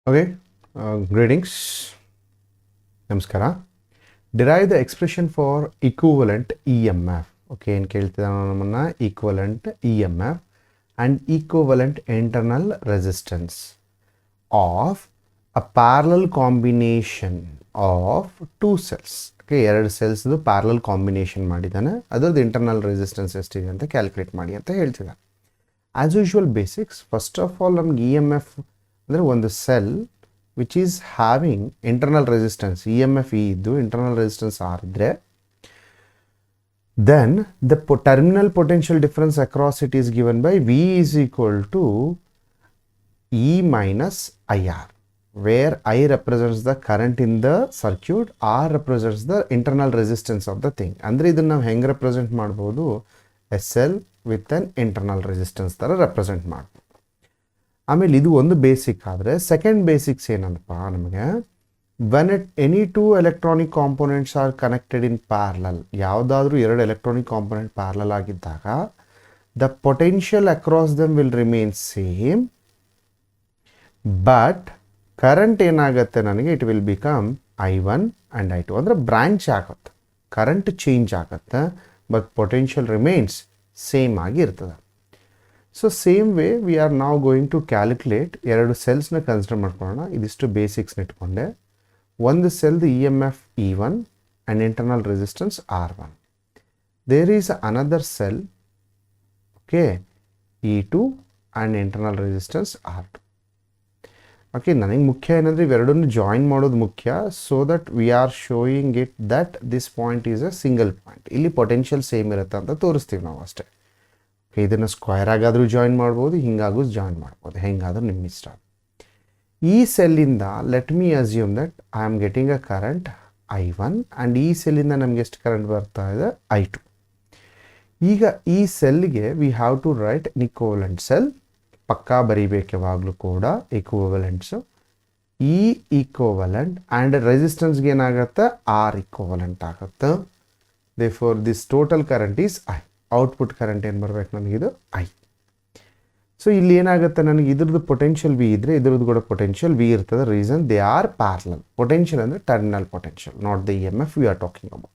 Okay, greetings. Namaskara. Derive the expression for equivalent EMF. Okay, in ಕೇಳ್ತಿದ್ದಾನೆ equivalent EMF and equivalent internal resistance of a parallel combination of two cells. Okay, ಎರಡು cells parallel combination ಮಾಡಿದಾನೆ. ಅದರದ್ದು internal resistance ಎಷ್ಟಿದೆ ಅಂತ calculate ಮಾಡಿ ಅಂತ ಹೇಳ್ತಿದ್ದಾನೆ. As usual basics, first of all ನಮ್ಗೆ EMF ಅಂದರೆ ಒಂದು cell which is having internal resistance EMF ಇದ್ದು internal resistance R ಇದ್ರೆ then the terminal potential difference across it is given by V is equal to E minus IR, where I represents the current in the circuit, R represents the internal resistance of the thing. ಅಂದರೆ ಇದನ್ನು ನಾವು ಹೆಂಗೆ represent ಮಾಡ್ಬೋದು, a cell with an internal resistance ಥರ represent ಮಾಡ್ಬೋದು. ಆಮೇಲೆ ಇದು ಒಂದು ಬೇಸಿಕ್ ಆದರೆ ಸೆಕೆಂಡ್ ಬೇಸಿಕ್ಸ್ ಏನಂತಪ್ಪ ನಮಗೆ, when any two electronic components are connected in parallel, ಯಾವುದಾದ್ರೂ ಎರಡು ಎಲೆಕ್ಟ್ರಾನಿಕ್ ಕಾಂಪೋನೆಂಟ್ ಪ್ಯಾರಲಲ್ ಆಗಿದ್ದಾಗ the potential across them will remain same, but current ಏನಾಗುತ್ತೆ ನನಗೆ, it will become I1 and I2. ಅಂದರೆ ಬ್ರ್ಯಾಂಚ್ ಆಗುತ್ತೆ, current change ಆಗುತ್ತೆ, but potential remains same ಆಗಿರ್ತದೆ. So same way we are ನಾವ್ ಗೋಯಿಂಗ್ ಟು ಕ್ಯಾಲ್ಕುಲೇಟ್ ಎರಡು ಸೆಲ್ಸ್ನ ಕನ್ಸಿಡರ್ ಮಾಡ್ಕೊಳ್ಳೋಣ. ಇದಿಷ್ಟು ಬೇಸಿಕ್ಸ್ನ ಇಟ್ಕೊಂಡೆ. ಒಂದು ಸೆಲ್ದು EMF E1 and internal resistance R1. There is another cell, okay, E2 and internal resistance R2. Okay, ನನಗೆ ಮುಖ್ಯ ಏನಂದರೆ ಇವೆರಡನ್ನು ಜಾಯಿನ್ ಮಾಡೋದು ಮುಖ್ಯ, so that we are showing it that this point is a single point. ಇಲ್ಲಿ potential same ಇರುತ್ತೆ ಅಂತ ತೋರಿಸ್ತೀವಿ ನಾವು ಅಷ್ಟೇ. ಇದನ್ನು ಸ್ಕ್ವೇರ್ ಆಗಾದರೂ ಜಾಯಿನ್ ಮಾಡ್ಬೋದು, ಹಿಂಗಾಗೂ ಜಾಯಿನ್ ಮಾಡ್ಬೋದು, ಹೆಂಗಾದರೂ ನಿಮ್ಮ ಇಷ್ಟ. ಈ ಸೆಲ್ಲಿಂದ let me assume that I am getting a current I1 and ಈ ಸೆಲ್ಲಿಂದ ನಮಗೆ ಎಷ್ಟು ಕರೆಂಟ್ ಬರ್ತಾ ಇದೆ I2. ಈಗ ಈ ಸೆಲ್ಗೆ we have to write an equivalent cell. ಪಕ್ಕಾ ಬರೀಬೇಕು ಯಾವಾಗಲೂ ಕೂಡ ಇಕ್ವಿವೆಲೆಂಟ್ಸು. ಈ ಇಕ್ವಿವೆಲೆಂಟ್ ಆ್ಯಂಡ್ ರೆಸಿಸ್ಟೆನ್ಸ್ಗೆ ಏನಾಗುತ್ತೆ, R ಇಕ್ವಿವೆಲೆಂಟ್ ಆಗುತ್ತೆ. Therefore this total current is I. Output current ಏನು ಬರಬೇಕು ನನಗಿದು I. ಸೊ ಇಲ್ಲಿ ಏನಾಗುತ್ತೆ, ನನಗೆ ಇದ್ರದ್ದು ಪೊಟೆನ್ಷಿಯಲ್ V ಇದ್ದರೆ ಇದ್ರದ್ದು ಕೂಡ ಪೊಟೆನ್ಷಿಯಲ್ V ಇರ್ತದೆ. Reason they are parallel. Potential ಅಂದರೆ terminal potential, not the EMF we are talking about.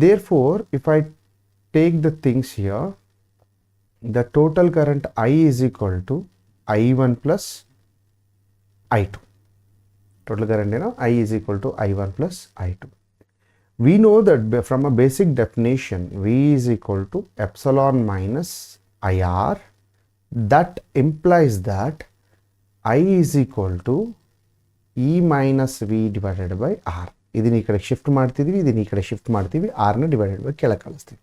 Therefore if I take the things here, the total current I is equal to I1 plus I2. Total current ಏನೋ I is equal to I1 plus I2. We know that from a basic definition, V is equal to epsilon minus IR. That implies that I is equal to E minus V divided by R. ಇದನ್ನ ಈ ಕಡೆ shift ಮಾಡ್ತಿದ್ವಿ, ಇದನ್ನ ಈ ಕಡೆ shift ಮಾಡ್ತೀವಿ, Rನ divided by ಕೆಳಗೆ ಕಳಿಸ್ತೀವಿ.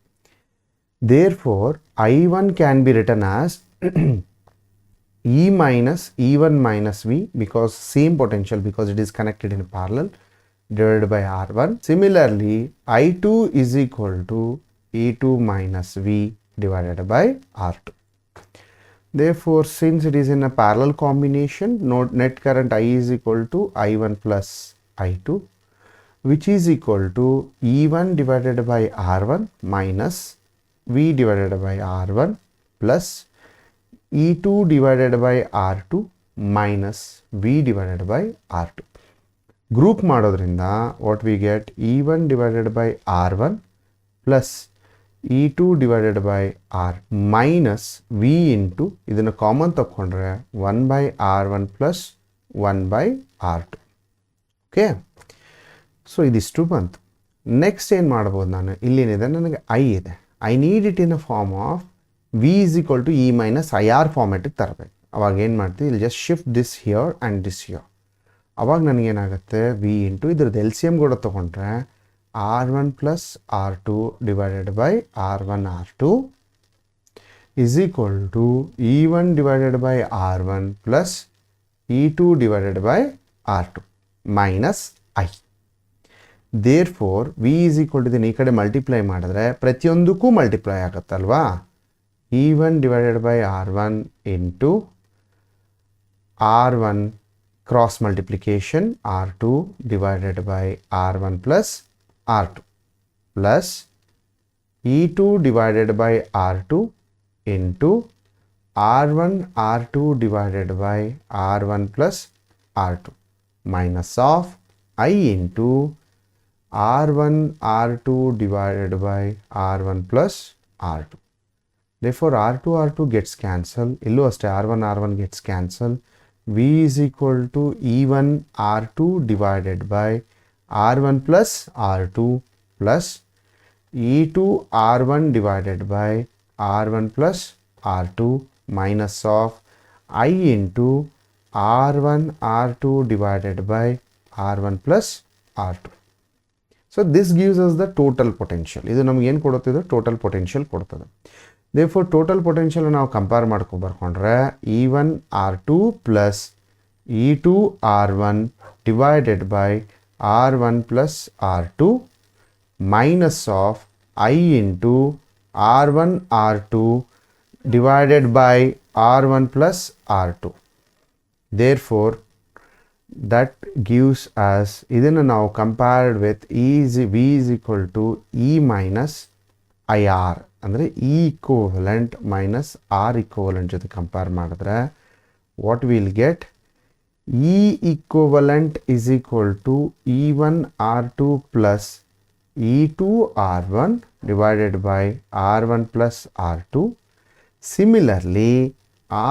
Therefore, I1 can be written as E minus E1 minus V, because same potential, because it is connected in parallel, divided by R1. Similarly, I2 is equal to E2 minus V divided by R2. Therefore, since it is in a parallel combination, net current I is equal to I1 plus I2, which is equal to E1 divided by R1 minus V divided by R1 plus E2 divided by R2 minus V divided by R2. Group ಮಾಡೋದ್ರಿಂದ what we get, E1 divided by R1 plus E2 divided by R minus V into, ಇದನ್ನು common ತಗೊಂಡ್ರೆ 1 by R1 plus 1 by R2. Okay, so ಇದಿಷ್ಟು ಬಂತು. Next ಏನು ಮಾಡ್ಬೋದು ನಾನು, ಇಲ್ಲೇನಿದೆ ನನಗೆ I ಇದೆ, I need it in a form of V is equal to E minus IR ಫಾರ್ಮೆಟಿಗೆ ತರಬೇಕು. ಅವಾಗ ಏನು ಮಾಡ್ತೀವಿ, ಇಲ್ಲಿ just shift this here and this here. ಅವಾಗ ನನಗೇನಾಗುತ್ತೆ, V ಇಂಟು ಇದ್ರದ್ದು LCM ಕೂಡ ತೊಗೊಂಡ್ರೆ R1 plus R2 divided by R1 R2 is equal to E1 divided by R1 plus E2 divided by R2 minus I. Therefore V is equal to ಇದನ್ನು ಈ ಕಡೆ multiply ಮಾಡಿದ್ರೆ ಪ್ರತಿಯೊಂದಕ್ಕೂ multiply ಆಗುತ್ತಲ್ವಾ, E1 divided by R1 into R1 cross multiplication R2 divided by R1 plus R2 plus E2 divided by R2 into R1 R2 divided by R1 plus R2 minus of I into R1 R2 divided by R1 plus R2. Therefore, R2 gets cancelled. Illu aste R1 gets cancelled. V is equal to E1 R2 divided by R1 plus R2 plus E2 R1 divided by R1 plus R2 minus of I into R1 R2 divided by R1 plus R2. So this gives us the total potential. ಇದು ನಮಗೆ ಏನು ಕೊಡುತ್ತೆ? ಇದು total potential ಕೊಡ್ತದೆ. Therefore total potential ನಾವು compare ಬರ್ಕೊಂಡ್ರೆ E1 R2 plus E2 R1 divided by R1 plus R2 minus of I into R1 R2 divided by R1 plus R2. Therefore that gives us, ಇದನ್ನು ನಾವು compared with V is equal to E minus IR ಅಂದರೆ E equivalent minus R equivalent ಜೊತೆ compare ಮಾಡಿದ್ರೆ what we'll get, E equivalent is equal to E1 R2 plus E2 R1 divided by R1 plus R2. Similarly,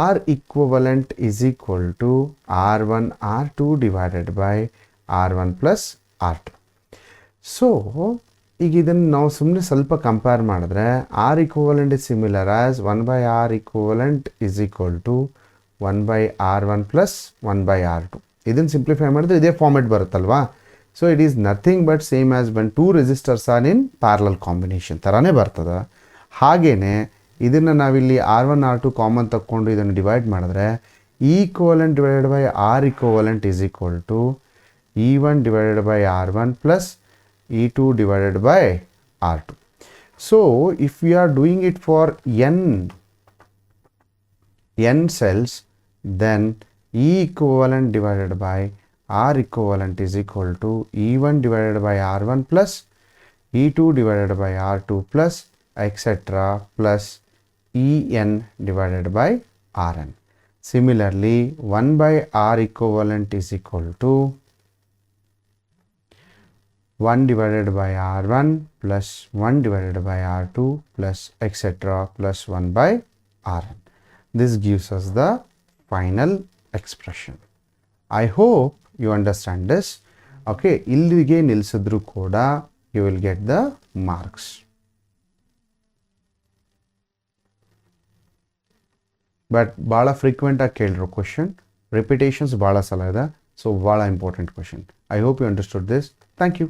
R equivalent is equal to R1 R2 divided by R1 plus R2. So, ಈಗ ಇದನ್ನು ನಾವು ಸುಮ್ಮನೆ ಸ್ವಲ್ಪ compare ಮಾಡಿದ್ರೆ R equivalent is similar as 1 by R equivalent is equal to 1 by R1 plus 1 by R2. ಇದನ್ನು simplify ಮಾಡಿದ್ರೆ ಇದೇ format ಬರುತ್ತಲ್ವಾ? So it is nothing but same as when two resistors are in parallel combination ಥರನೇ ಬರ್ತದೆ. ಹಾಗೆಯೇ ಇದನ್ನು ನಾವಿಲ್ಲಿ R1 R2 common ತಕ್ಕೊಂಡು ಇದನ್ನು ಡಿವೈಡ್ ಮಾಡಿದ್ರೆ E equivalent divided by R equivalent is equal to E1 divided by R1 plus E2 divided by R2. So if we are doing it for n cells, then E equivalent divided by R equivalent is equal to E1 divided by R1 plus E2 divided by R2 plus etc. plus En divided by Rn. Similarly, 1 by R equivalent is equal to 1 divided by R1 plus 1 divided by R2 plus etc. plus 1 by Rn. This gives us the final expression. I hope you understand this. Okay, illige nilsidru koda you will get the marks. But bala frequent ಆಗಿ ಕೇಳಿರೋ question, repetitions ಭಾಳ ಸಲ ಇದೆ. So ಭಾಳ important question. I hope you understood this. Thank you.